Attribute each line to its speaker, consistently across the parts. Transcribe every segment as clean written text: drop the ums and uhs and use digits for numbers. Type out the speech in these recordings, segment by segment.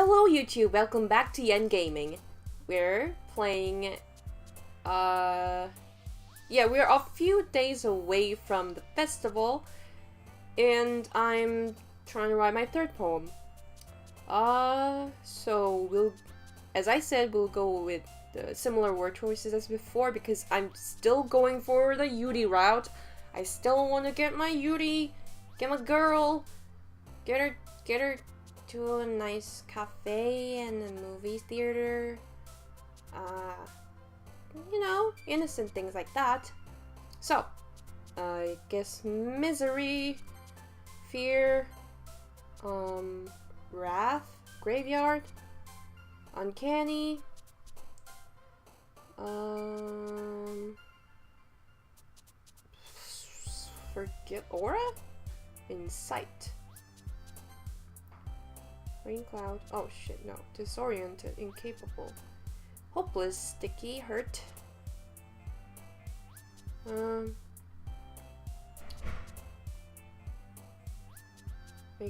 Speaker 1: Hello YouTube, welcome back to Yen Gaming. We're playing, we're a few days away from the festival, and I'm trying to write my third poem. As I said, we'll go with the similar word choices as before, because I'm still going for the Yuri route. I still want to get my Yuri, get my girl, get her to a nice cafe and a movie theater. Innocent things like that. So, I guess misery, fear, wrath, graveyard, uncanny, forget aura, insight. Rain cloud. Oh shit, no. Disoriented, incapable. Hopeless, sticky, hurt. I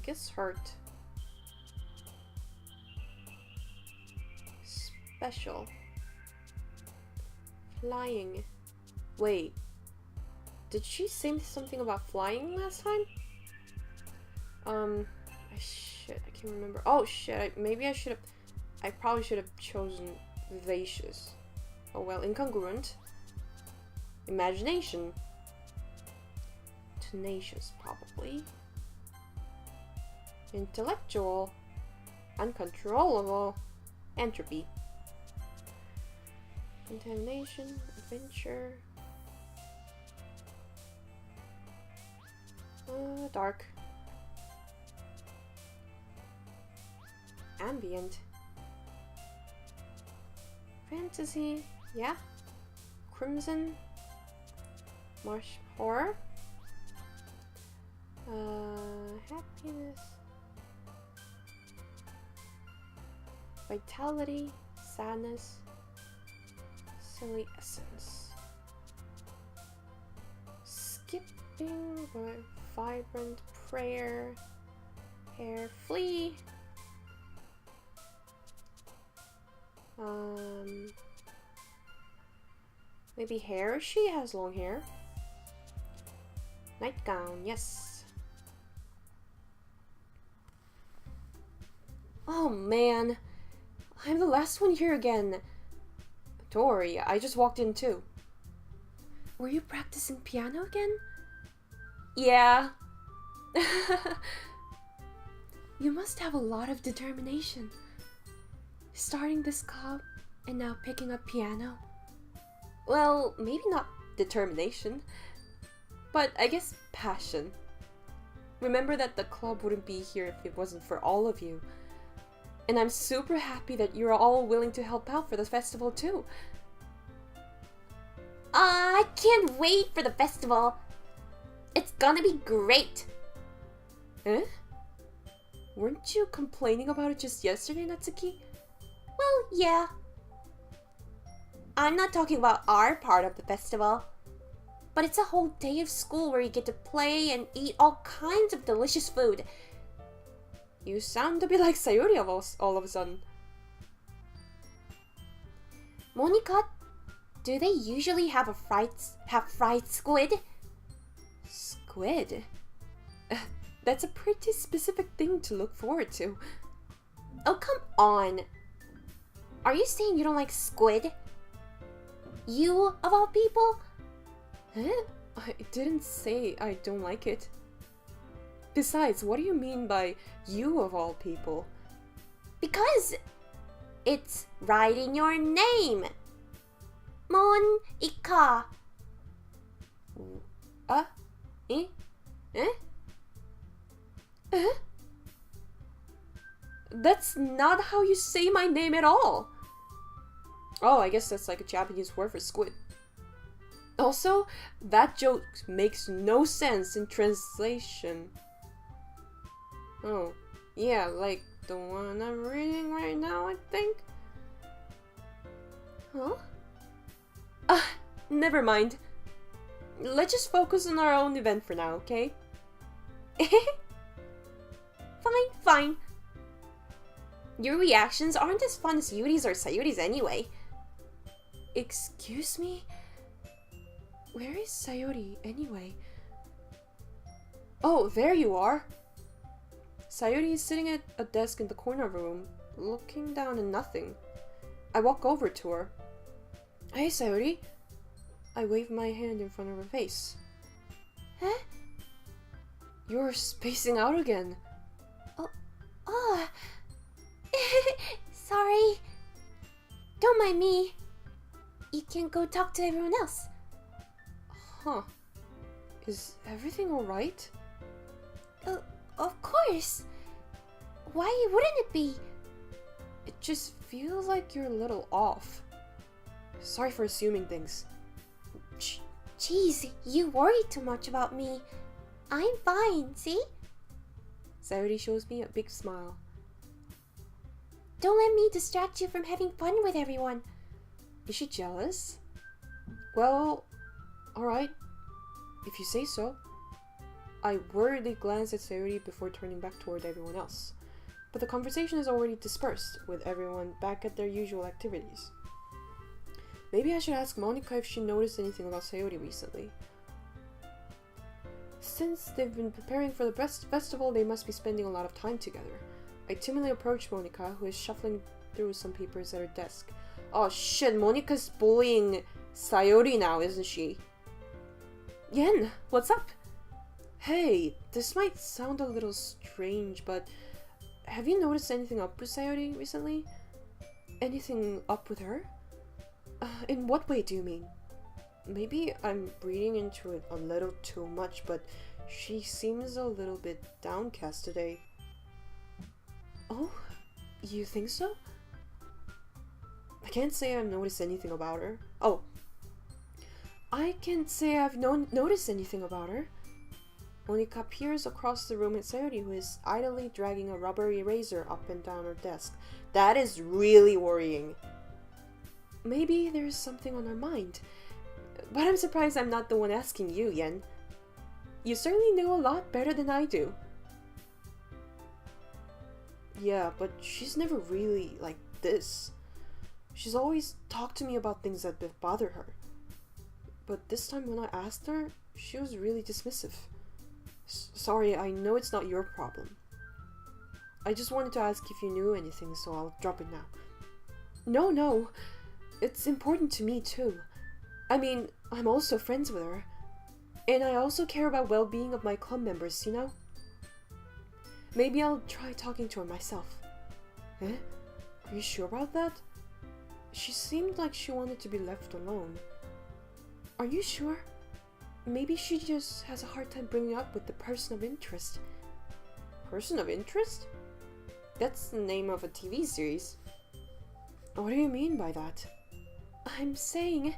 Speaker 1: guess hurt. Special. Flying. Wait. Did she say something about flying last time? Shit, I can't remember. Oh shit, I probably should have chosen vivacious. Oh well, incongruent. Imagination. Tenacious, probably. Intellectual. Uncontrollable. Entropy. Contamination. Adventure. Dark. Ambient. Fantasy. Yeah. Crimson. Marsh horror. Happiness. Vitality. Sadness. Silly essence. Skipping. Vibrant prayer. Hair. Flea. Maybe hair? She has long hair. Nightgown, yes. Oh man, I'm the last one here again. Don't worry, I just walked in too. Were you practicing piano again? Yeah. You must have a lot of determination. Starting this club and now picking up piano. Well, maybe not determination, but I guess passion. Remember that the club wouldn't be here if it wasn't for all of you. And I'm super happy that you're all willing to help out for the festival too. I can't wait for the festival. It's gonna be great. Eh? Weren't you complaining about it just yesterday, Natsuki? Well, yeah. I'm not talking about our part of the festival. But it's a whole day of school where you get to play and eat all kinds of delicious food. You sound a bit like Sayuri all of a sudden. Monica, do they usually have fried squid? Squid? That's a pretty specific thing to look forward to. Oh, come on. Are you saying you don't like squid? You, of all people? Huh? I didn't say I don't like it. Besides, what do you mean by you of all people? Because it's right in your name. Monica. Eh? That's not how you say my name at all. Oh, I guess that's like a Japanese word for squid. Also, that joke makes no sense in translation. Oh, yeah, like the one I'm reading right now, I think. Huh? Never mind. Let's just focus on our own event for now, okay? Fine. Your reactions aren't as fun as Yuri's or Sayuri's anyway. Excuse me? Where is Sayuri anyway? Oh, there you are! Sayuri is sitting at a desk in the corner of a room, looking down at nothing. I walk over to her. Hey, Sayuri. I wave my hand in front of her face. Huh? You're spacing out again. Oh. Sorry. Don't mind me. You can go talk to everyone else. Huh. Is everything alright? Of course. Why wouldn't it be? It just feels like you're a little off. Sorry for assuming things. Jeez, you worry too much about me. I'm fine, see? Sayuri shows me a big smile. Don't let me distract you from having fun with everyone. Is she jealous? Well, alright. If you say so. I worriedly glance at Sayuri before turning back toward everyone else. But the conversation is already dispersed, with everyone back at their usual activities. Maybe I should ask Monika if she noticed anything about Sayuri recently. Since they've been preparing for the festival, they must be spending a lot of time together. I timidly approach Monika, who is shuffling through some papers at her desk. Oh shit, Monika's bullying Sayuri now, isn't she? Yen, what's up? Hey, this might sound a little strange, but have you noticed anything up with Sayuri recently? Anything up with her? In what way do you mean? Maybe I'm reading into it a little too much, but she seems a little bit downcast today. Oh, you think so? I can't say I've noticed anything about her. Oh, I can't say I've noticed anything about her. Monika peers across the room at Sayuri, who is idly dragging a rubber eraser up and down her desk. That is really worrying. Maybe there's something on her mind. But I'm surprised I'm not the one asking you, Yen. You certainly know a lot better than I do. Yeah, but she's never really like this. She's always talked to me about things that bother her. But this time when I asked her, she was really dismissive. Sorry, I know it's not your problem. I just wanted to ask if you knew anything, so I'll drop it now. No. It's important to me too. I mean, I'm also friends with her. And I also care about well-being of my club members, you know? Maybe I'll try talking to her myself. Eh? Are you sure about that? She seemed like she wanted to be left alone. Are you sure? Maybe she just has a hard time bringing up with the person of interest. Person of interest? That's the name of a TV series. What do you mean by that? I'm saying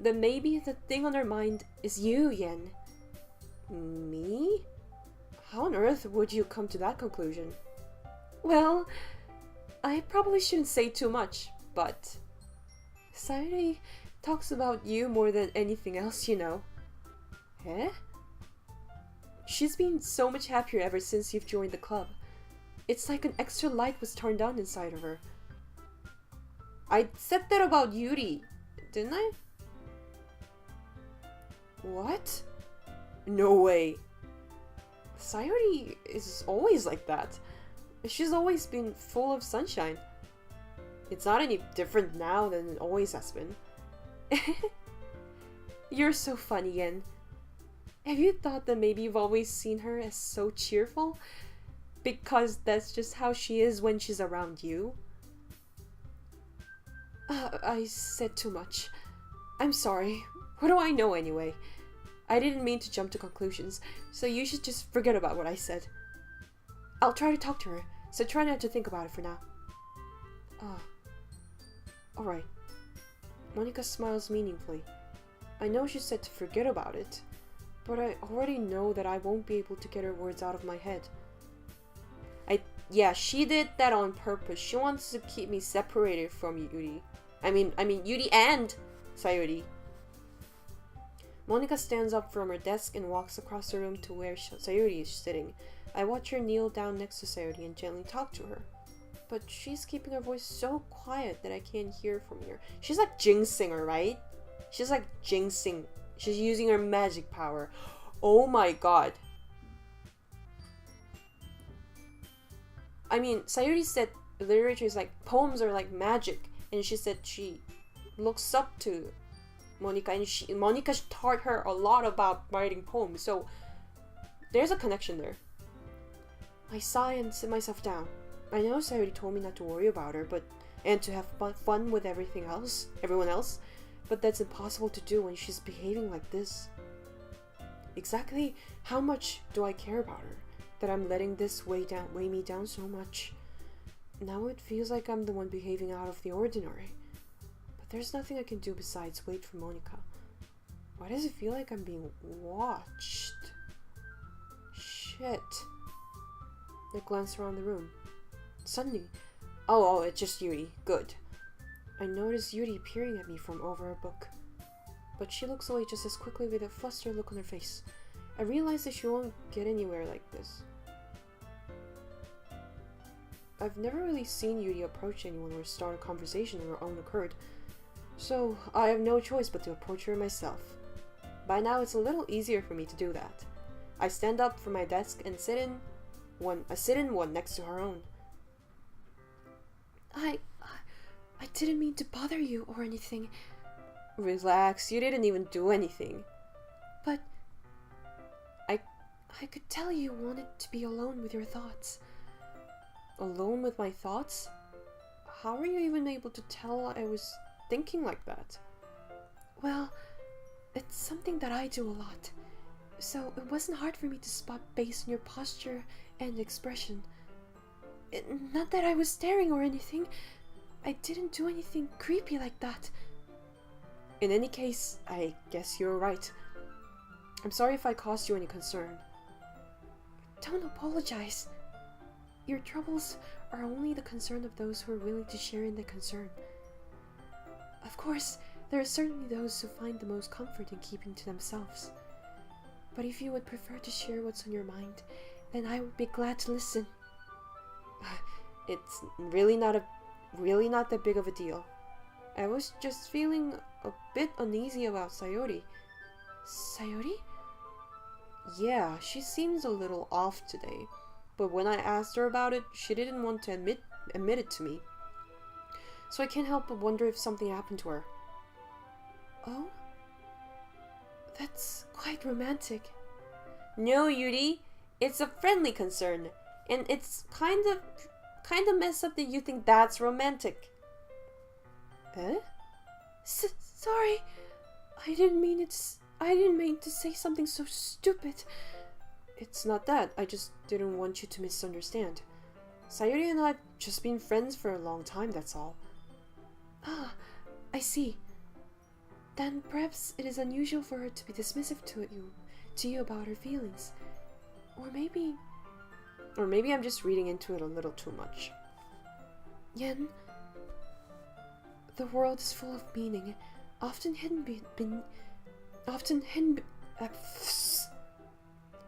Speaker 1: that maybe the thing on her mind is you, Yen. Me? How on earth would you come to that conclusion? Well, I probably shouldn't say too much, but Sayuri talks about you more than anything else, you know. Eh? She's been so much happier ever since you've joined the club. It's like an extra light was turned on inside of her. I said that about Yuri, didn't I? What? No way. Sayuri is always like that. She's always been full of sunshine. It's not any different now than it always has been. You're so funny, Yen. Have you thought that maybe you've always seen her as so cheerful? Because that's just how she is when she's around you? I said too much. I'm sorry. What do I know anyway? I didn't mean to jump to conclusions, so you should just forget about what I said. I'll try to talk to her, so try not to think about it for now. Alright. Monika smiles meaningfully. I know she said to forget about it, but I already know that I won't be able to get her words out of my head. Yeah, she did that on purpose. She wants to keep me separated from Yuri. I mean Yuri and Sayuri. Monika stands up from her desk and walks across the room to where Sayuri is sitting. I watch her kneel down next to Sayuri and gently talk to her. but she's keeping her voice so quiet that I can't hear from here. She's like jinxing her, right? She's like jinxing. She's using her magic power. Oh my god. I mean, Sayuri said literature is like, poems are like magic. And she said she looks up to Monica, and Monica taught her a lot about writing poems. So there's a connection there. I sigh and sit myself down. I know Sayuri told me not to worry about her, and to have fun with everyone else, but that's impossible to do when she's behaving like this. Exactly how much do I care about her, that I'm letting this weigh me down so much? Now it feels like I'm the one behaving out of the ordinary. But there's nothing I can do besides wait for Monica. Why does it feel like I'm being watched? Shit. I glance around the room. Suddenly, oh, it's just Yuri. Good. I notice Yuri peering at me from over a book. But she looks away just as quickly with a flustered look on her face. I realize that she won't get anywhere like this. I've never really seen Yuri approach anyone or start a conversation on her own accord, so I have no choice but to approach her myself. By now it's a little easier for me to do that. I stand up from my desk and sit in one next to her own. I didn't mean to bother you or anything. Relax, you didn't even do anything. But I could tell you wanted to be alone with your thoughts. Alone with my thoughts? How were you even able to tell I was thinking like that? Well, it's something that I do a lot, so it wasn't hard for me to spot based on your posture and expression. Not that I was staring or anything. I didn't do anything creepy like that. In any case, I guess you're right. I'm sorry if I caused you any concern. Don't apologize. Your troubles are only the concern of those who are willing to share in the concern. Of course, there are certainly those who find the most comfort in keeping to themselves. But if you would prefer to share what's on your mind, then I would be glad to listen. It's really not that big of a deal. I was just feeling a bit uneasy about Sayori. Sayori? Yeah, she seems a little off today. But when I asked her about it, she didn't want to admit it to me. So I can't help but wonder if something happened to her. Oh? That's quite romantic. No, Yuri. It's a friendly concern. And it's kind of messed up that you think that's romantic. Eh? Sorry. I didn't mean to say something so stupid. It's not that. I just didn't want you to misunderstand. Sayuri and I have just been friends for a long time, that's all. Ah, I see. Then perhaps it is unusual for her to be dismissive to you about her feelings. Or maybe I'm just reading into it a little too much. Yen, the world is full of meaning, often hidden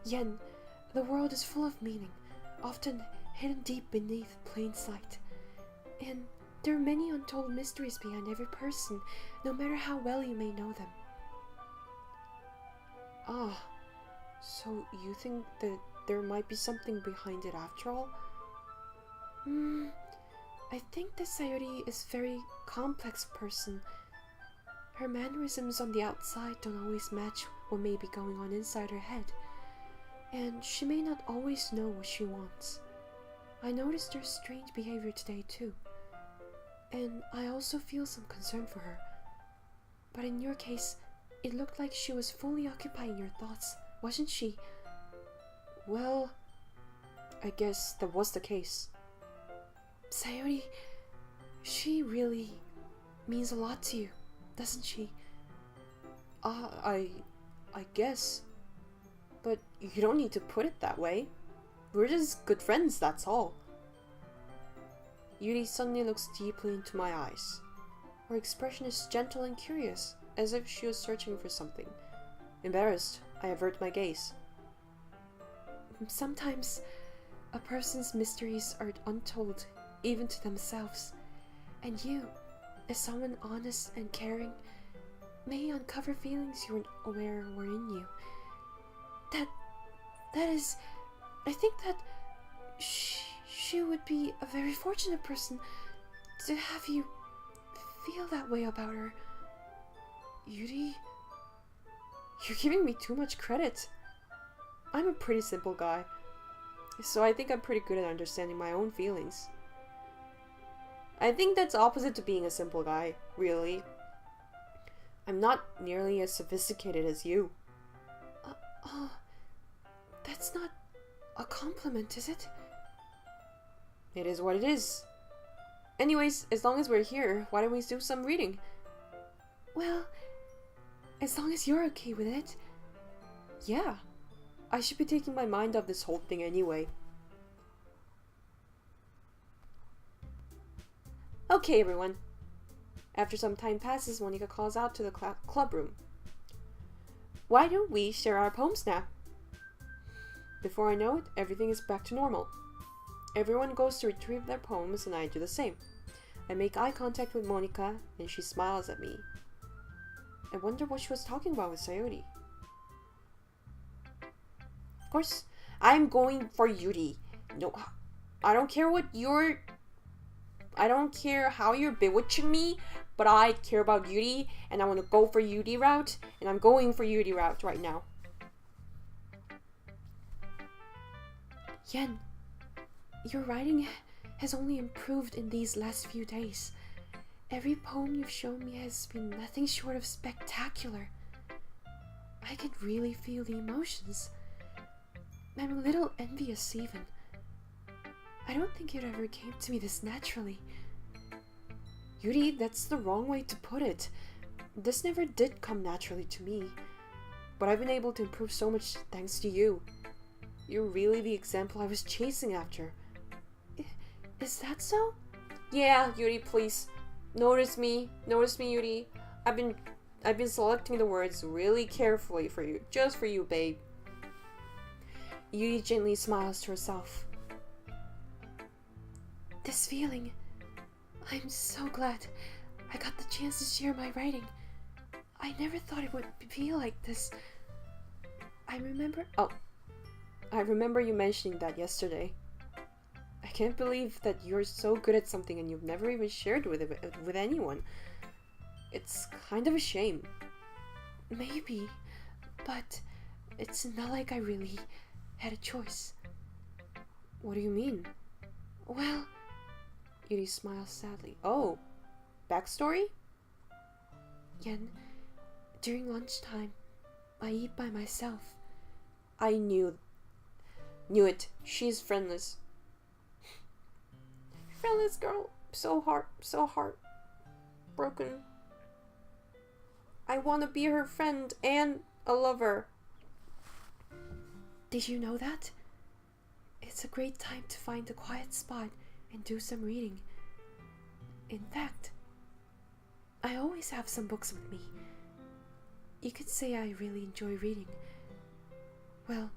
Speaker 1: Yen, the world is full of meaning, often hidden deep beneath plain sight. And there are many untold mysteries behind every person, no matter how well you may know them. Ah, so you think that there might be something behind it after all? I think that Sayori is a very complex person. Her mannerisms on the outside don't always match what may be going on inside her head. And she may not always know what she wants. I noticed her strange behavior today too. And I also feel some concern for her. But in your case, it looked like she was fully occupied in your thoughts, wasn't she? Well, I guess that was the case. Sayori, she really means a lot to you, doesn't she? I guess. But you don't need to put it that way. We're just good friends, that's all. Yuri suddenly looks deeply into my eyes. Her expression is gentle and curious, as if she was searching for something. Embarrassed, I avert my gaze. Sometimes a person's mysteries are untold even to themselves. And you, as someone honest and caring, may uncover feelings you weren't aware were in you. That is, I think that she would be a very fortunate person to have you feel that way about her. Yuri, you're giving me too much credit. I'm a pretty simple guy, so I think I'm pretty good at understanding my own feelings. I think that's opposite to being a simple guy, really. I'm not nearly as sophisticated as you. That's not a compliment, is it? It is what it is. Anyways, as long as we're here, why don't we do some reading? Well, as long as you're okay with it. Yeah, I should be taking my mind off this whole thing anyway. Okay, everyone. After some time passes, Monika calls out to the club room. Why don't we share our poems now? Before I know it, everything is back to normal. Everyone goes to retrieve their poems and I do the same. I make eye contact with Monika and she smiles at me. I wonder what she was talking about with Sayori. Of course, I'm going for Yuri. No, I don't care how you're bewitching me, but I care about Yuri and I want to go for Yuri route, and I'm going for Yuri route right now. Yen, your writing has only improved in these last few days. Every poem you've shown me has been nothing short of spectacular. I can really feel the emotions. I'm a little envious even. I don't think it ever came to me this naturally. Yuri, that's the wrong way to put it. This never did come naturally to me. But I've been able to improve so much thanks to you. You're really the example I was chasing after. Is that so? Yeah, Yuri, please. Notice me, Yuri. I've been selecting the words really carefully for you, just for you, babe. Yuri gently smiles to herself. This feeling, I'm so glad I got the chance to share my writing. I never thought it would feel like this. I remember you mentioning that yesterday. I can't believe that you're so good at something and you've never even shared with anyone. It's kind of a shame. Maybe, but it's not like I really had a choice. What do you mean? Well, Yuri smiles sadly. Oh, backstory? Yen, during lunchtime, I eat by myself. I knew it. She's friendless. Friendless girl. So heartbroken. I want to be her friend and a lover. Did you know that? It's a great time to find a quiet spot and do some reading. In fact, I always have some books with me. You could say I really enjoy reading. Well,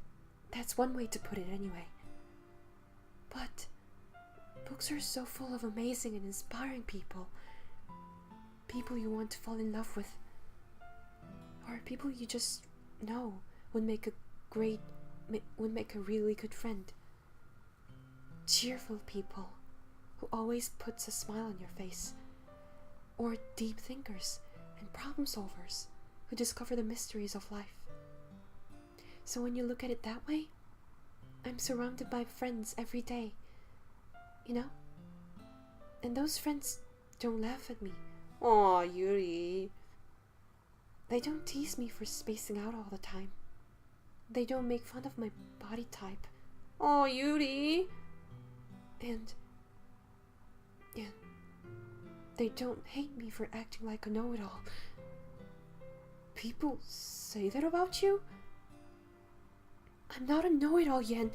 Speaker 1: that's one way to put it anyway. But books are so full of amazing and inspiring people. People you want to fall in love with. Or people you just know would make a really good friend. Cheerful people who always puts a smile on your face. Or deep thinkers and problem solvers who discover the mysteries of life. So when you look at it that way, I'm surrounded by friends every day. You know? And those friends don't laugh at me. Aw, Yuri. They don't tease me for spacing out all the time. They don't make fun of my body type. Aw, Yuri. And they don't hate me for acting like a know-it-all. People say that about you? I'm not a know-it-all, Yen.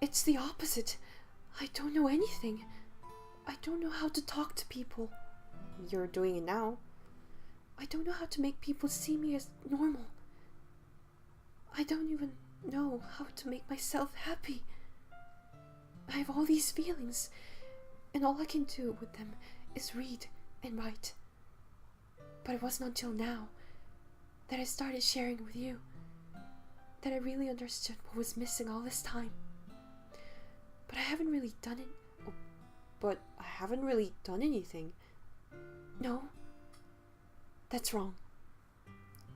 Speaker 1: It's the opposite. I don't know anything. I don't know how to talk to people. You're doing it now. I don't know how to make people see me as normal. I don't even know how to make myself happy. I have all these feelings, and all I can do with them is read and write. But it wasn't until now that I started sharing with you that I really understood what was missing all this time. But I haven't really done it. But I haven't really done anything. No, that's wrong.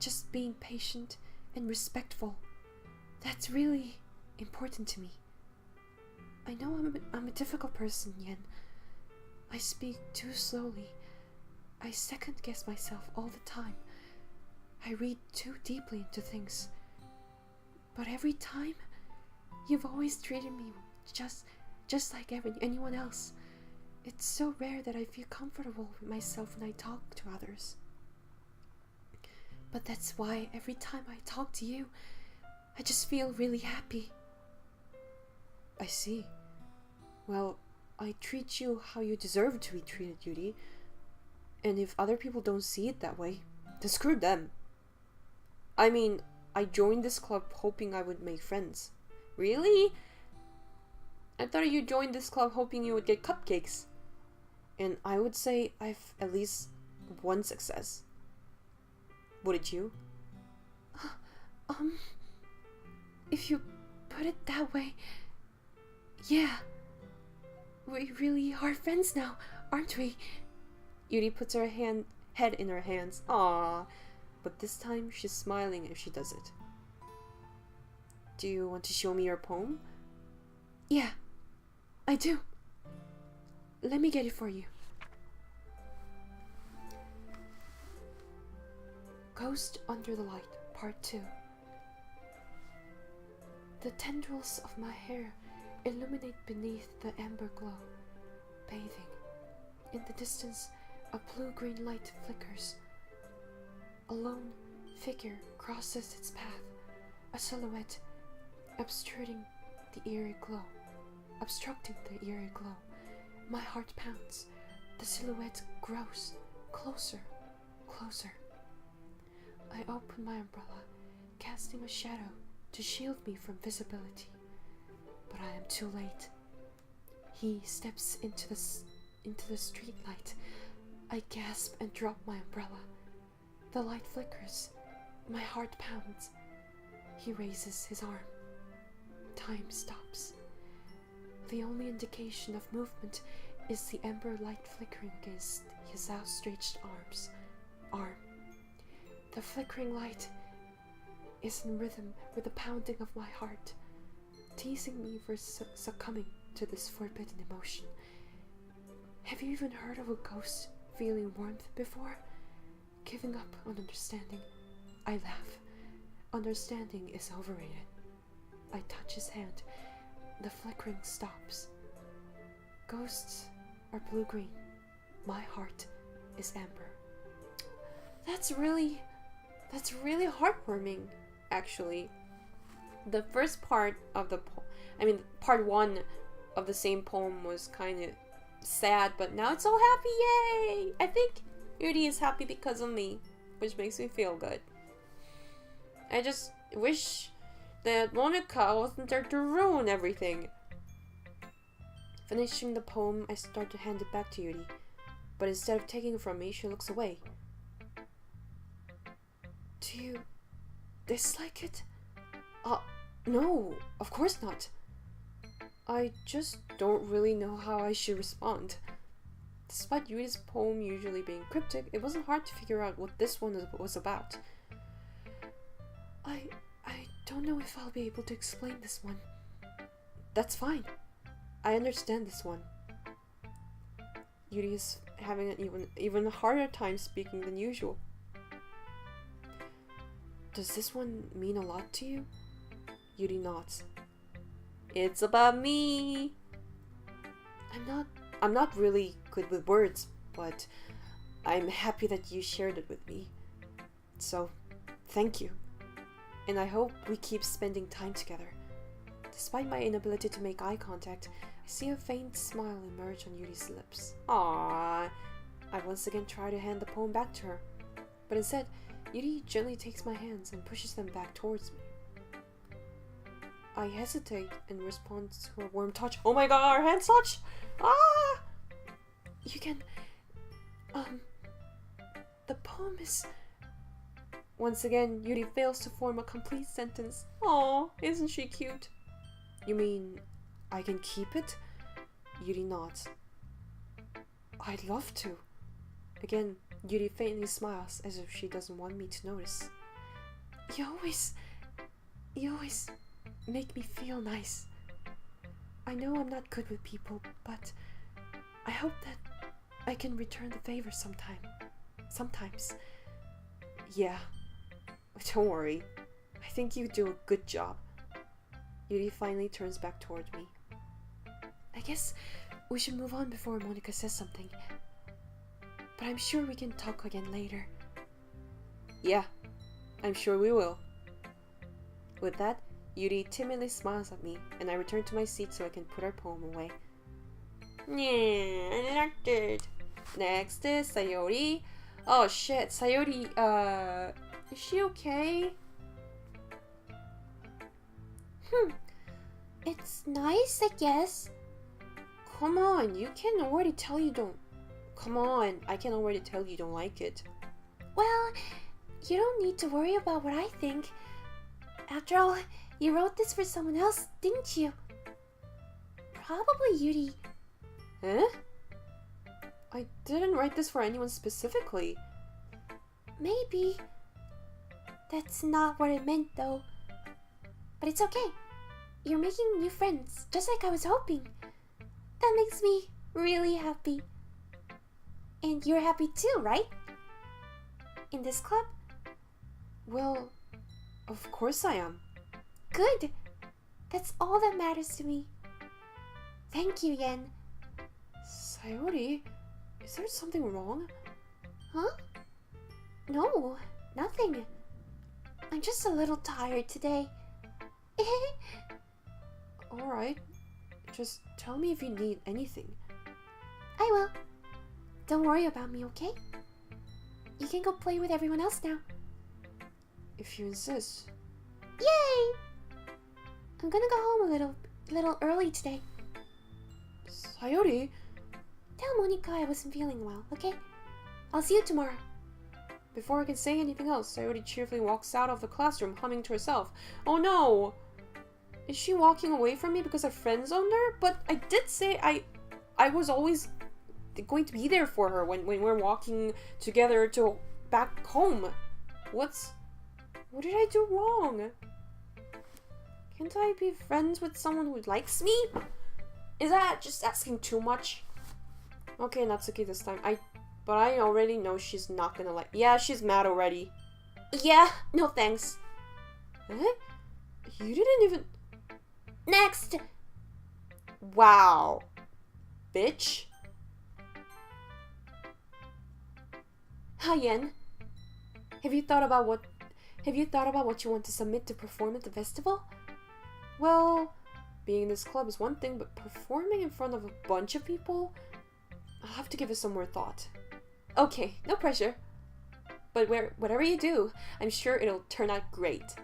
Speaker 1: Just being patient and respectful. That's really important to me. I know I'm a difficult person, Yen. I speak too slowly. I second guess myself all the time. I read too deeply into things. But every time, you've always treated me just like anyone else. It's so rare that I feel comfortable with myself when I talk to others. But that's why every time I talk to you, I just feel really happy. I see. Well, I treat you how you deserve to be treated, Yuri. And if other people don't see it that way, then screw them. I mean, I joined this club hoping I would make friends. Really? I thought you joined this club hoping you would get cupcakes. And I would say I've at least one success. Wouldn't you? If you put it that way, yeah. We really are friends now, aren't we? Yuri puts her head in her hands. Aww. But this time she's smiling as she does it. Do you want to show me your poem? Yeah, I do. Let me get it for you. Ghost Under the Light, Part 2. The tendrils of my hair illuminate beneath the amber glow, bathing. In the distance, a blue-green light flickers. A lone figure crosses its path, a silhouette obstructing the eerie glow. My heart pounds. The silhouette grows closer. I open my umbrella, casting a shadow to shield me from visibility. But I am too late. He steps into the street light. I gasp and drop my umbrella. The light flickers. My heart pounds. He raises his arm. Time stops. The only indication of movement is the ember light flickering against his outstretched arm. The flickering light is in rhythm with the pounding of my heart, teasing me for succumbing to this forbidden emotion. Have you even heard of a ghost feeling warmth before? Giving up on understanding. I laugh. Understanding is overrated. I touch his hand. The flickering stops. Ghosts are blue-green. My heart is amber. That's really heartwarming, actually. The first part of part 1 of the same poem was kind of sad, but now it's so happy, yay! I think Yuri is happy because of me, which makes me feel good. I just wish that Monica wasn't there to ruin everything. Finishing the poem, I start to hand it back to Yuri, but instead of taking it from me, she looks away. Do you dislike it? No, of course not. I just don't really know how I should respond. Despite Yuri's poem usually being cryptic, it wasn't hard to figure out what this one was about. I don't know if I'll be able to explain this one. That's fine. I understand this one. Yuri is having an even harder time speaking than usual. Does this one mean a lot to you? Yuri nods. It's about me. I'm not really good with words, but I'm happy that you shared it with me. So, thank you. And I hope we keep spending time together. Despite my inability to make eye contact, I see a faint smile emerge on Yuri's lips. Aww. I once again try to hand the poem back to her, but instead, Yuri gently takes my hands and pushes them back towards me. I hesitate and respond to her warm touch. Oh my god, our hands touch! Ah! again. The poem is... Once again, Yuri fails to form a complete sentence. Aw, isn't she cute? You mean I can keep it? Yuri nods. I'd love to. Again, Yuri faintly smiles as if she doesn't want me to notice. You always make me feel nice. I know I'm not good with people, but I hope that I can return the favor sometimes. Yeah, don't worry. I think you do a good job. Yuri finally turns back towards me. I guess we should move on before Monica says something. But I'm sure we can talk again later. Yeah, I'm sure we will. With that, Yuri timidly smiles at me, and I return to my seat so I can put our poem away. Yeah, next is Sayori. Oh shit, Sayori, is she okay?
Speaker 2: It's nice, I guess.
Speaker 1: Come on, you can already tell you don't... Come on, I can already tell you don't like it.
Speaker 2: Well, you don't need to worry about what I think. After all, you wrote this for someone else, didn't you? Probably Yuri.
Speaker 1: Eh? I didn't write this for anyone specifically.
Speaker 2: Maybe. That's not what I meant, though. But it's okay. You're making new friends, just like I was hoping. That makes me really happy. And you're happy too, right? In this club?
Speaker 1: Well, of course I am.
Speaker 2: Good. That's all that matters to me. Thank you, Yen.
Speaker 1: Sayori, is there something wrong?
Speaker 2: Huh? No, nothing. I'm just a little tired today.
Speaker 1: Alright, just tell me if you need anything.
Speaker 2: I will. Don't worry about me, okay? You can go play with everyone else now.
Speaker 1: If you insist.
Speaker 2: Yay! I'm gonna go home a little early today.
Speaker 1: Sayori?
Speaker 2: Tell Monica I wasn't feeling well, okay? I'll see you tomorrow.
Speaker 1: Before I can say anything else, Sayori cheerfully walks out of the classroom, humming to herself. Oh no! Is she walking away from me because I friend-zoned her? But I did say I was always going to be there for her when we're walking together to back home. What did I do wrong? Can't I be friends with someone who likes me? Is that just asking too much? Okay, Natsuki this time. But I already know she's not gonna like... Yeah, she's mad already.
Speaker 2: Yeah, no thanks.
Speaker 1: Eh? You didn't even...
Speaker 2: Next!
Speaker 1: Wow. Bitch. Hi, Yen. Have you thought about what you want to submit to perform at the festival? Well, being in this club is one thing, but performing in front of a bunch of people? I'll have to give it some more thought. Okay, no pressure. But whatever you do, I'm sure it'll turn out great.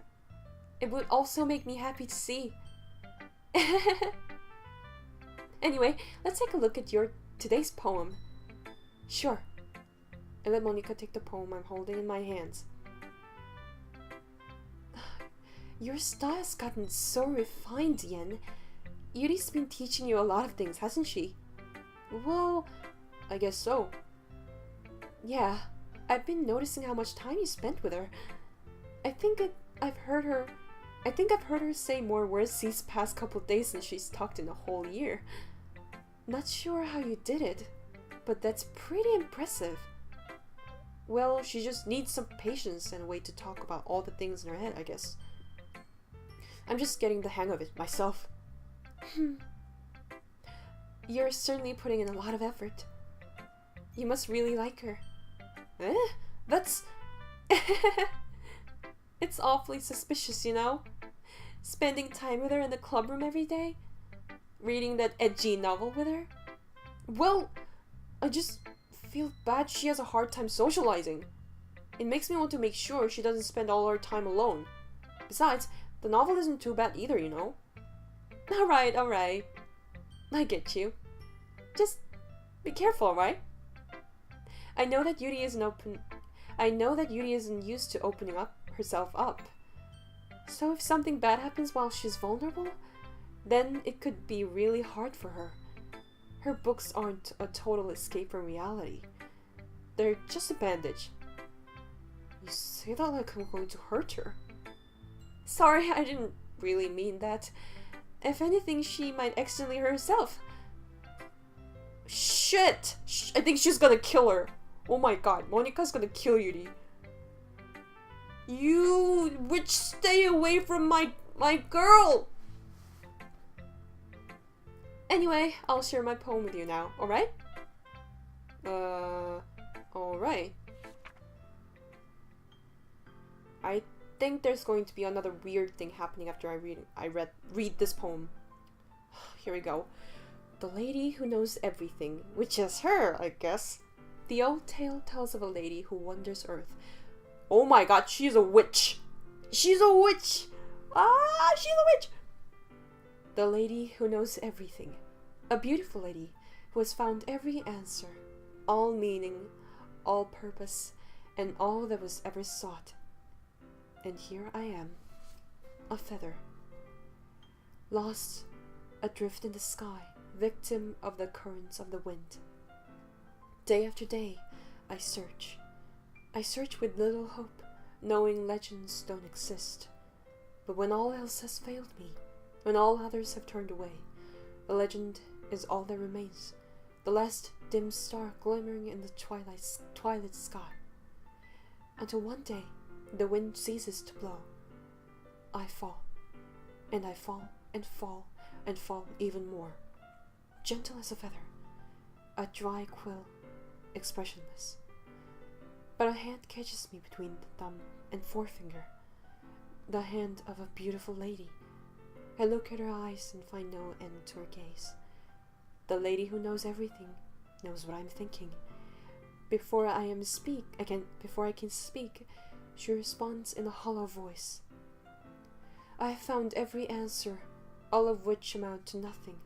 Speaker 1: It would also make me happy to see. Anyway, let's take a look at today's poem. Sure. I let Monica take the poem I'm holding in my hands. Your style's gotten so refined, Yen. Yuri's been teaching you a lot of things, hasn't she? Well, I guess so. Yeah, I've been noticing how much time you spent with her. I think I've heard her say more words these past couple of days than she's talked in a whole year. Not sure how you did it, but that's pretty impressive. Well, she just needs some patience and a way to talk about all the things in her head, I guess. I'm just getting the hang of it myself. You're certainly putting in a lot of effort. You must really like her. Eh? That's... It's awfully suspicious, you know? Spending time with her in the club room every day? Reading that edgy novel with her? Well, I just feel bad she has a hard time socializing. It makes me want to make sure she doesn't spend all her time alone. Besides, the novel isn't too bad either, you know? Alright. I get you. Just Be careful, right? I know that Yuri isn't used to opening herself up. So if something bad happens while she's vulnerable, then it could be really hard for her. Her books aren't a total escape from reality. They're just a bandage. You say that like I'm going to hurt her. Sorry, I didn't really mean that. If anything, she might accidentally hurt herself. Shit! I think she's gonna kill her. Oh my god, Monika's gonna kill Yuri. You witch, stay away from my girl! Anyway, I'll share my poem with you now, alright? Alright. I think there's going to be another weird thing happening after I read this poem. Here we go. The lady who knows everything, which is her, I guess. The old tale tells of a lady who wanders Earth. Oh my god, she's a witch! She's a witch! Ah, she's a witch! The lady who knows everything. A beautiful lady who has found every answer, all meaning, all purpose, and all that was ever sought. And here I am, a feather, lost adrift in the sky, victim of the currents of the wind. Day after day, I search. I search with little hope, knowing legends don't exist. But when all else has failed me, when all others have turned away, the legend is all that remains, the last dim star glimmering in the twilight sky. Until one day, the wind ceases to blow. I fall, and I fall, and fall, and fall even more. Gentle as a feather, a dry quill, expressionless. But a hand catches me between the thumb and forefinger, the hand of a beautiful lady. I look at her eyes and find no end to her gaze. The lady who knows everything knows what I'm thinking. Before I can speak, she responds in a hollow voice. I have found every answer, all of which amount to nothing.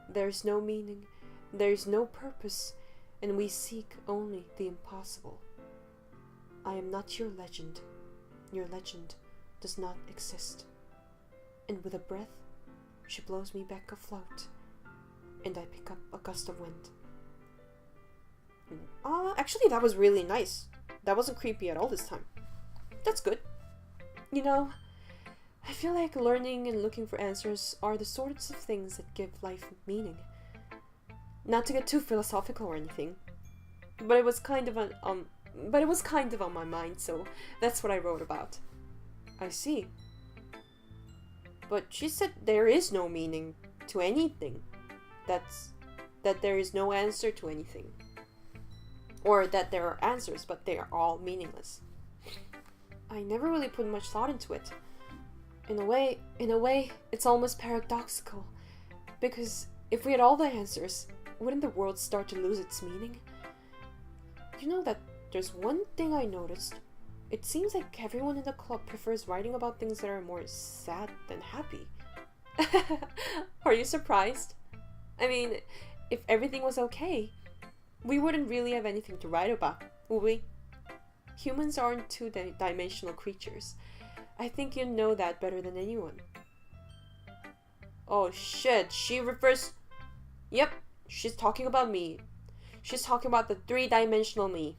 Speaker 1: There is no meaning, there is no purpose, and we seek only the impossible. I am not your legend. Your legend does not exist. And with a breath, she blows me back afloat, and I pick up a gust of wind. Actually, that was really nice. That wasn't creepy at all this time. That's good. You know, I feel like learning and looking for answers are the sorts of things that give life meaning. Not to get too philosophical or anything, but it was kind of on my mind, so that's what I wrote about. I see. But she said there is no meaning to anything. That there is no answer to anything. Or that there are answers, but they are all meaningless. I never really put much thought into it. In a way, it's almost paradoxical. Because if we had all the answers, wouldn't the world start to lose its meaning? You know that there's one thing I noticed. It seems like everyone in the club prefers writing about things that are more sad than happy. Are you surprised? I mean, if everything was okay, we wouldn't really have anything to write about, would we? Humans aren't two-dimensional creatures. I think you know that better than anyone. Oh shit, she refers... Yep, she's talking about me. She's talking about the three-dimensional me.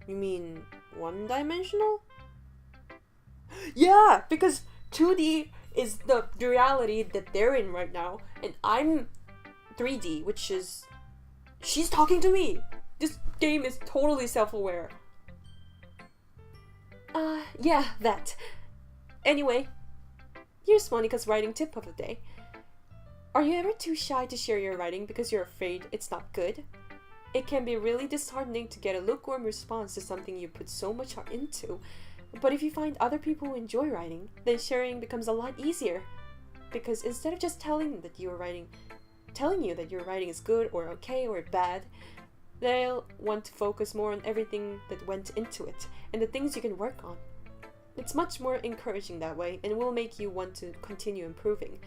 Speaker 1: You mean one-dimensional? Yeah, because 2D is the reality that they're in right now, and I'm 3D, which is... She's talking to me! This game is totally self-aware. Yeah, that. Anyway, here's Monika's writing tip of the day. Are you ever too shy to share your writing because you're afraid it's not good? It can be really disheartening to get a lukewarm response to something you put so much heart into. But if you find other people who enjoy writing, then sharing becomes a lot easier. Because instead of just telling you that your writing is good or okay or bad, they'll want to focus more on everything that went into it and the things you can work on. It's much more encouraging that way and will make you want to continue improving.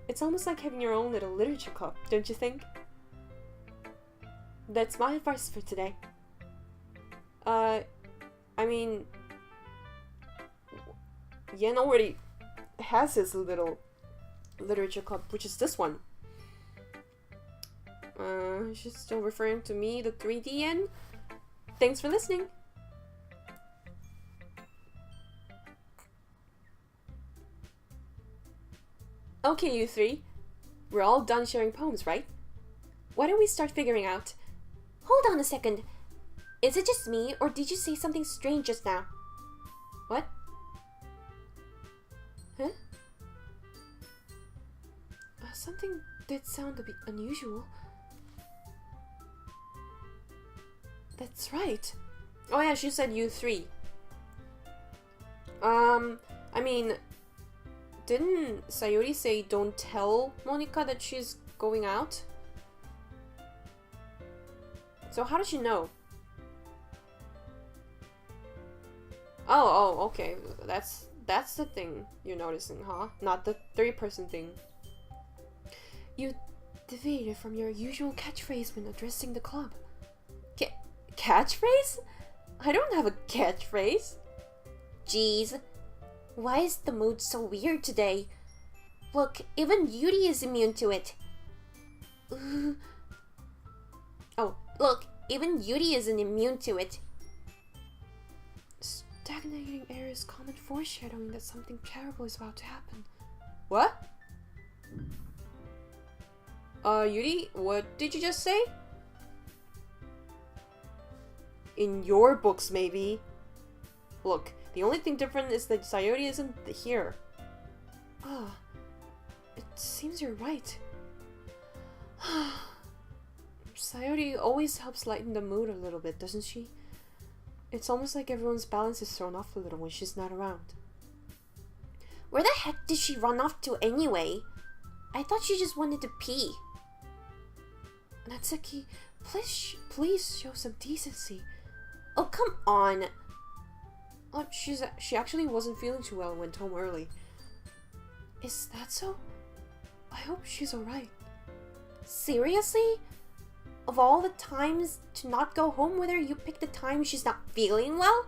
Speaker 1: It's almost like having your own little literature club, don't you think? That's my advice for today. I mean, Yen already has his little literature club, which is this one. She's still referring to me, the 3D Yen. Thanks for listening. Okay, you three. We're all done sharing poems, right? Why don't we start figuring out...
Speaker 2: Hold on a second. Is it just me, or did you say something strange just now?
Speaker 1: What? Huh? Something did sound a bit unusual. That's right. Oh yeah, she said you three. I mean, didn't Sayori say don't tell Monica that she's going out? So how did she know? Oh, okay. That's the thing you're noticing, huh? Not the 3-person thing. You deviated from your usual catchphrase when addressing the club. Catchphrase? I don't have a catchphrase.
Speaker 2: Jeez. Why is the mood so weird today? Look, even Yuri is immune to it. Oh, look, even Yuri isn't immune to it.
Speaker 1: Stagnating air is common foreshadowing that something terrible is about to happen. What? Yuri, what did you just say? In your books, maybe. Look, the only thing different is that Sayori isn't here. It seems you're right. Sayori always helps lighten the mood a little bit, doesn't she? It's almost like everyone's balance is thrown off a little when she's not around.
Speaker 2: Where the heck did she run off to anyway? I thought she just wanted to pee.
Speaker 1: Natsuki, please show some decency.
Speaker 2: Oh, come on.
Speaker 1: She actually wasn't feeling too well and went home early. Is that so? I hope she's alright.
Speaker 2: Seriously? Of all the times to not go home with her, you picked the time she's not feeling well?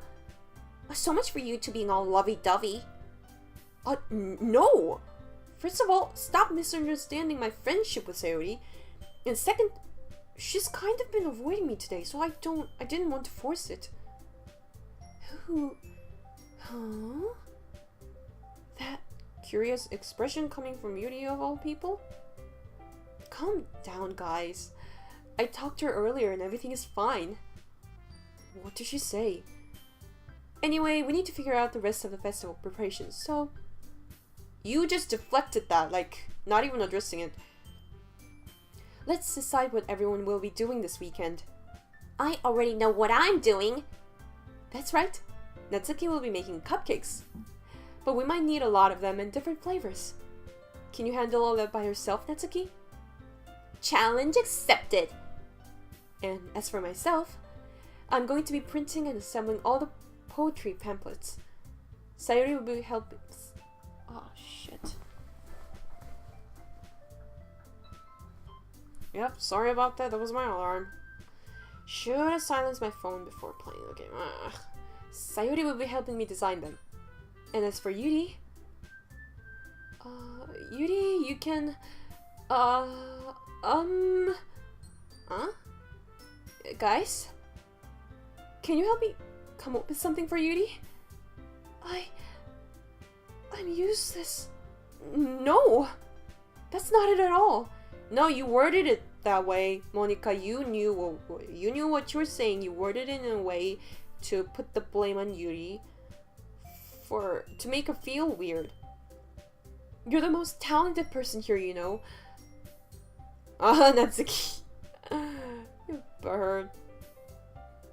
Speaker 2: So much for you two being all lovey-dovey.
Speaker 1: No! First of all, stop misunderstanding my friendship with Sayori. And second, she's kind of been avoiding me today, so I didn't want to force it. Huh? That curious expression coming from Yuri of all people? Calm down, guys. I talked to her earlier and everything is fine. What did she say? Anyway, we need to figure out the rest of the festival preparations, so... You just deflected that, like, not even addressing it. Let's decide what everyone will be doing this weekend.
Speaker 2: I already know what I'm doing.
Speaker 1: That's right. Natsuki will be making cupcakes. But we might need a lot of them in different flavors. Can you handle all that by yourself, Natsuki?
Speaker 2: Challenge accepted.
Speaker 1: And as for myself, I'm going to be printing and assembling all the poetry pamphlets. Sayori will be helping... Oh, shit. Yep, sorry about that. That was my alarm. Should have silenced my phone before playing the game. Ugh. Sayori will be helping me design them. And as for Yuri... Yuri, you can... Huh? Guys? Can you help me come up with something for Yuri? I'm useless. No! That's not it at all. No, you worded it that way, Monica. You knew what you were saying. You worded it in a way to put the blame on Yuri to make her feel weird. You're the most talented person here, you know. Natsuki. You bird.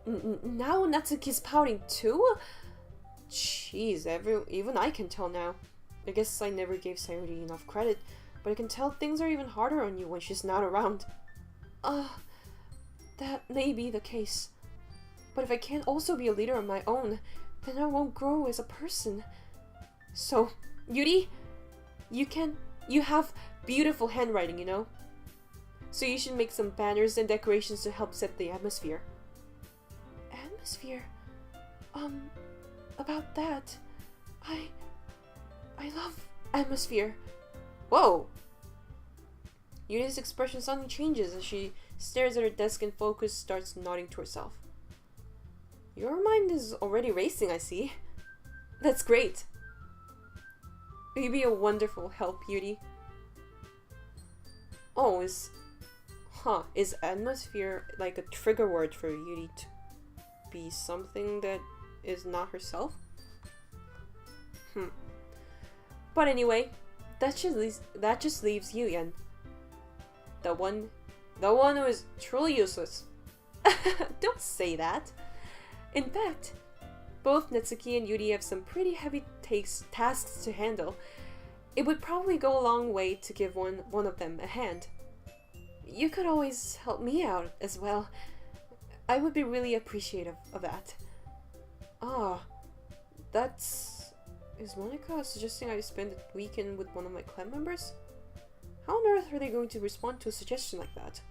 Speaker 1: Now Natsuki's pouting too? Jeez, even I can tell now. I guess I never gave Sayori enough credit, but I can tell things are even harder on you when she's not around. That may be the case. But if I can't also be a leader on my own, then I won't grow as a person. So, Yuri, you have beautiful handwriting, you know? So you should make some banners and decorations to help set the atmosphere.
Speaker 2: Atmosphere? About that, I love atmosphere.
Speaker 1: Whoa! Yuri's expression suddenly changes as she stares at her desk and focus starts nodding to herself. Your mind is already racing, I see. That's great. You'd be a wonderful help, Yuri. Oh, is atmosphere like a trigger word for Yuri to be something that is not herself? But anyway, that just leaves you, Yen. The one who is truly useless. Don't say that. In fact, both Natsuki and Yuri have some pretty heavy tasks to handle. It would probably go a long way to give one of them a hand. You could always help me out as well. I would be really appreciative of that. Is Monica suggesting I spend a weekend with one of my clan members? How on earth are they going to respond to a suggestion like that?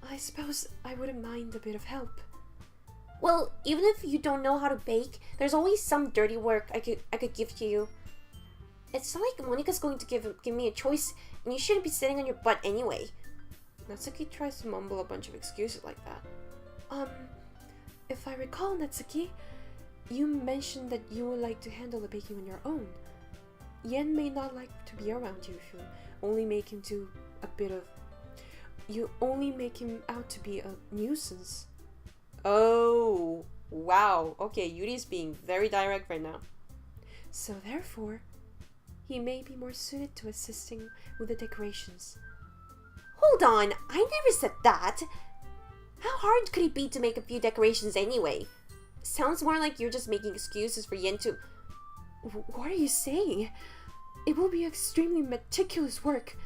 Speaker 2: I suppose I wouldn't mind a bit of help.
Speaker 1: Well, even if you don't know how to bake, there's always some dirty work I could give to you. It's not like Monica's going to give me a choice, and you shouldn't be sitting on your butt anyway. Natsuki tries to mumble a bunch of excuses like that.
Speaker 2: If I recall, Natsuki, you mentioned that you would like to handle the baking on your own. Yen may not like to be around you if you only make him out to be a nuisance.
Speaker 1: Oh, wow. Okay, Yuri's being very direct right now.
Speaker 2: So therefore, he may be more suited to assisting with the decorations.
Speaker 1: Hold on, I never said that. How hard could it be to make a few decorations anyway? Sounds more like you're just making excuses for Yen to...
Speaker 2: What are you saying? It will be extremely meticulous work.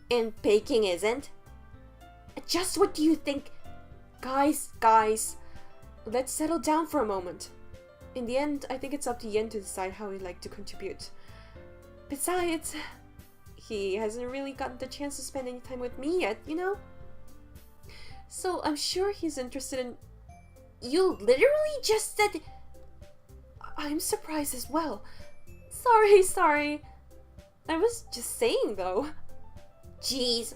Speaker 1: And baking isn't? Just what do you think?
Speaker 2: Guys, let's settle down for a moment. In the end, I think it's up to Yen to decide how he'd like to contribute. Besides, he hasn't really gotten the chance to spend any time with me yet, you know? So I'm sure he's interested in...
Speaker 1: You literally just said...
Speaker 2: I'm surprised as well.
Speaker 1: Sorry. I was just saying, though. Jeez.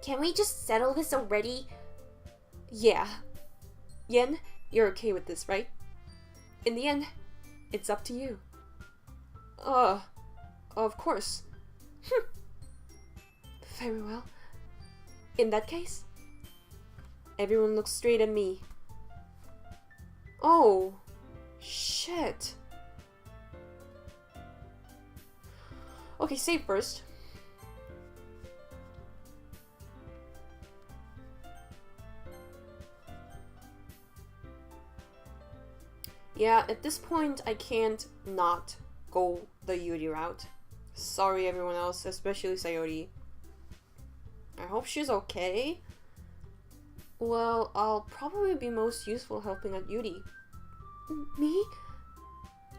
Speaker 1: Can we just settle this already?
Speaker 2: Yeah. Yen, you're okay with this, right? In the end, it's up to you. Of course. Very well. In that case, everyone looks straight at me. Oh, shit. Okay, save first. Yeah, at this point, I can't not go the Yuri route. Sorry everyone else, especially Sayori. I hope she's okay. Well, I'll probably be most useful helping out Yuri.
Speaker 1: Me?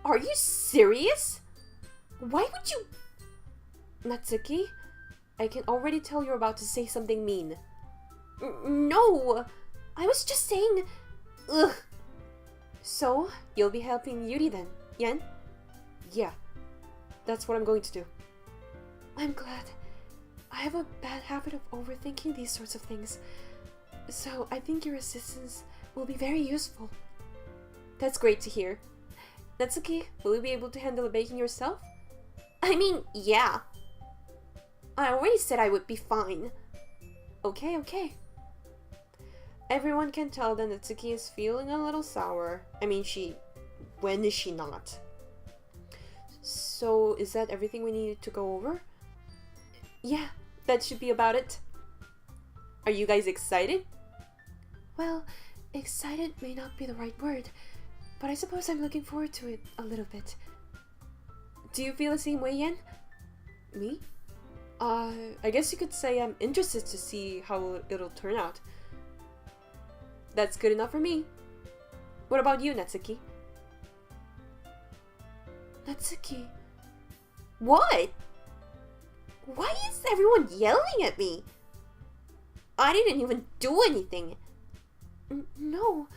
Speaker 1: Are you serious? Why would you...
Speaker 2: Natsuki, I can already tell you're about to say something mean.
Speaker 1: No! I was just saying... Ugh.
Speaker 2: So, you'll be helping Yuri then, Yen? Yeah, that's what I'm going to do. I'm glad. I have a bad habit of overthinking these sorts of things, so I think your assistance will be very useful. That's great to hear. Natsuki, will you be able to handle the baking yourself?
Speaker 1: I mean, yeah. I already said I would be fine.
Speaker 2: Okay. Everyone can tell that Natsuki is feeling a little sour. I mean, when is she not? So, is that everything we needed to go over? Yeah, that should be about it. Are you guys excited? Well, excited may not be the right word, but I suppose I'm looking forward to it a little bit. Do you feel the same way, Yen? Me? I guess you could say I'm interested to see how it'll turn out. That's good enough for me. What about you, Natsuki?
Speaker 1: Natsuki? What? Why is everyone yelling at me? I didn't even do anything.
Speaker 2: No,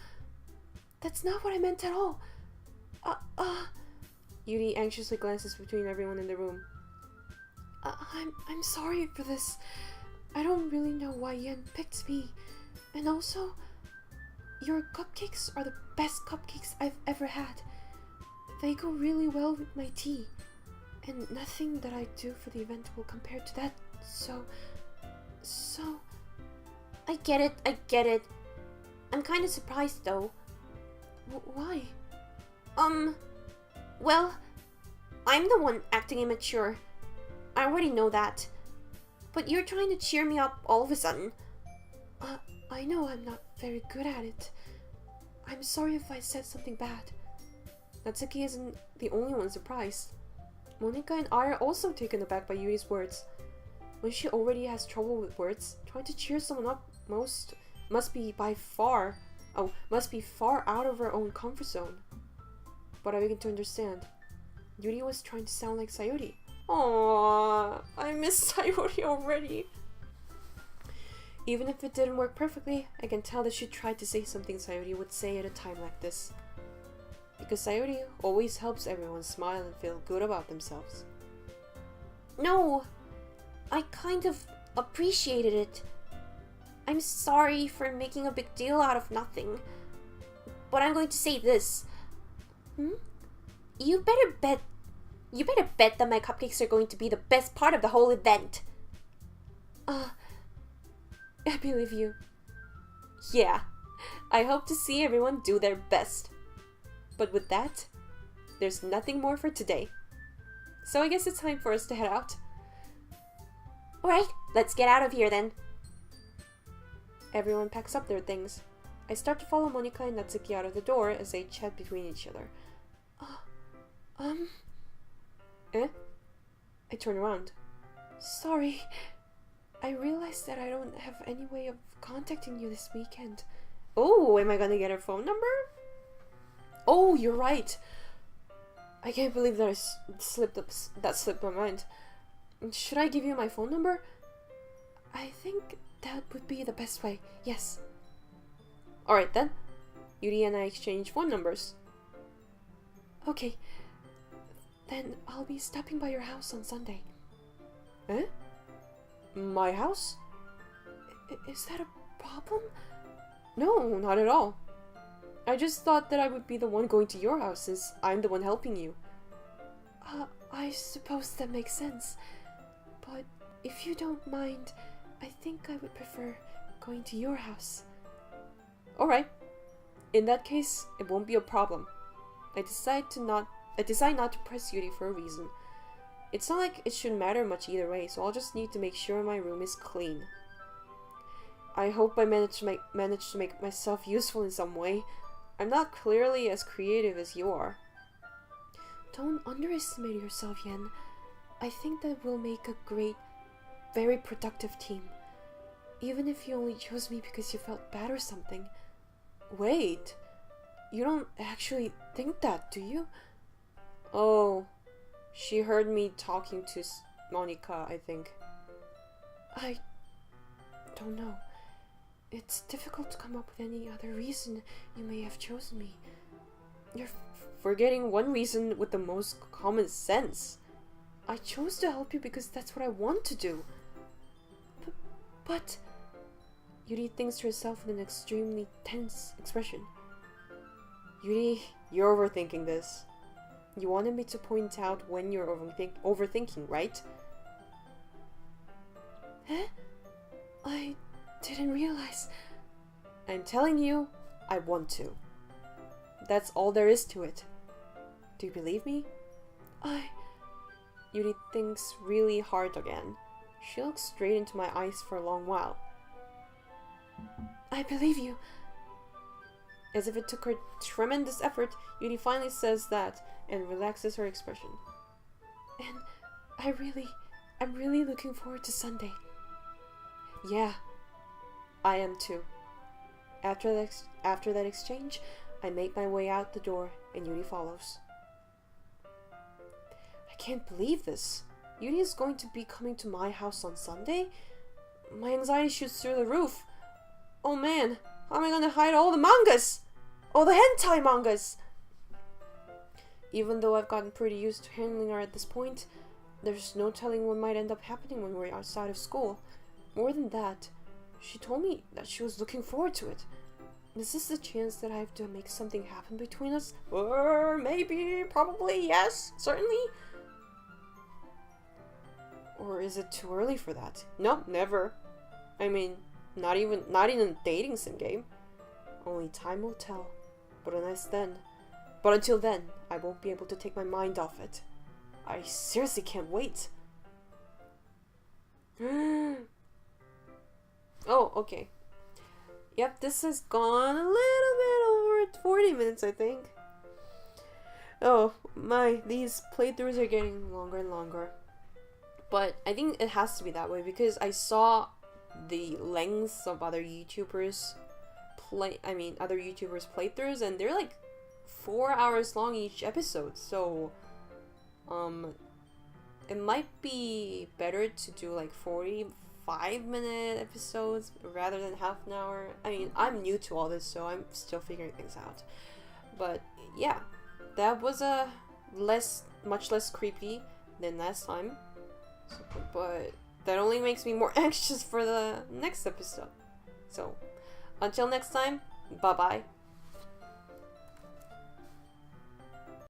Speaker 2: that's not what I meant at all.
Speaker 1: Yuri anxiously glances between everyone in the room.
Speaker 2: I'm sorry for this. I don't really know why Yen picked me. And also, your cupcakes are the best cupcakes I've ever had. They go really well with my tea. And nothing that I do for the event will compare to that. So...
Speaker 1: I get it. I'm kind of surprised though.
Speaker 2: Why?
Speaker 1: Well, I'm the one acting immature. I already know that. But you're trying to cheer me up all of a sudden.
Speaker 2: I know I'm not very good at it. I'm sorry if I said something bad.
Speaker 1: Natsuki isn't the only one surprised. Monika and I are also taken aback by Yuri's words. When she already has trouble with words, trying to cheer someone up must be far out of her own comfort zone. But I begin to understand. Yuri was trying to sound like Sayori. Aww, I miss Sayori already. Even if it didn't work perfectly, I can tell that she tried to say something Sayori would say at a time like this. Because Sayori always helps everyone smile and feel good about themselves. No, I kind of appreciated it. I'm sorry for making a big deal out of nothing. But I'm going to say this. You better bet that my cupcakes are going to be the best part of the whole event.
Speaker 2: I believe you.
Speaker 1: Yeah, I hope to see everyone do their best. But with that, there's nothing more for today. So I guess it's time for us to head out. Alright, let's get out of here then. Everyone packs up their things. I start to follow Monika and Natsuki out of the door as they chat between each other. I turn around.
Speaker 2: Sorry. I realized that I don't have any way of contacting you this weekend.
Speaker 1: Oh, am I gonna get her phone number? Oh, you're right. I can't believe that slipped my mind. Should I give you my phone number?
Speaker 2: I think that would be the best way, yes.
Speaker 1: Alright then. Yuri and I exchange phone numbers.
Speaker 2: Okay. Then I'll be stopping by your house on Sunday.
Speaker 1: Eh? My house?
Speaker 2: Is that a problem?
Speaker 1: No, not at all. I just thought that I would be the one going to your house since I'm the one helping you.
Speaker 2: I suppose that makes sense. But if you don't mind, I think I would prefer going to your house.
Speaker 1: Alright. In that case, it won't be a problem. I decide not to press Yuri for a reason. It's not like it should matter much either way, so I'll just need to make sure my room is clean. I hope I manage to make myself useful in some way. I'm not clearly as creative as you are.
Speaker 2: Don't underestimate yourself, Yen. I think that we'll make a great, very productive team. Even if you only chose me because you felt bad or something.
Speaker 1: Wait, you don't actually think that, do you? Oh, she heard me talking to Monika, I think.
Speaker 2: I don't know. It's difficult to come up with any other reason you may have chosen me.
Speaker 1: You're forgetting one reason with the most common sense. I chose to help you because that's what I want to do.
Speaker 2: But...
Speaker 1: Yuri thinks to herself with an extremely tense expression. Yuri, you're overthinking this. You wanted me to point out when you're overthinking, right?
Speaker 2: Huh? I didn't realize.
Speaker 1: I'm telling you, I want to. That's all there is to it. Do you believe me? Yuri thinks really hard again. She looks straight into my eyes for a long while.
Speaker 2: I believe you.
Speaker 1: As if it took her tremendous effort, Yuri finally says that and relaxes her expression.
Speaker 2: And I'm really looking forward to Sunday.
Speaker 1: Yeah, I am too. After that exchange, I make my way out the door and Yuri follows. I can't believe this. Yuri is going to be coming to my house on Sunday? My anxiety shoots through the roof. Oh man, how am I gonna hide all the mangas? All the hentai mangas! Even though I've gotten pretty used to handling her at this point, there's no telling what might end up happening when we're outside of school. More than that, she told me that she was looking forward to it. Is this the chance that I have to make something happen between us? Or maybe, probably, yes, certainly? Or is it too early for that? No, never. I mean, not even a dating sim game. Only time will tell. But until then, I won't be able to take my mind off it. I seriously can't wait. Oh, okay. Yep, this has gone a little bit over 40 minutes, I think. Oh my, these playthroughs are getting longer and longer. But I think it has to be that way because I saw the lengths of other YouTubers playthroughs, and they're like 4 hours long each episode. So it might be better to do like 45-minute episodes rather than half an hour. I mean, I'm new to all this, so I'm still figuring things out. But yeah, that was much less creepy than last time. But that only makes me more anxious for the next episode. So, until next time, bye-bye.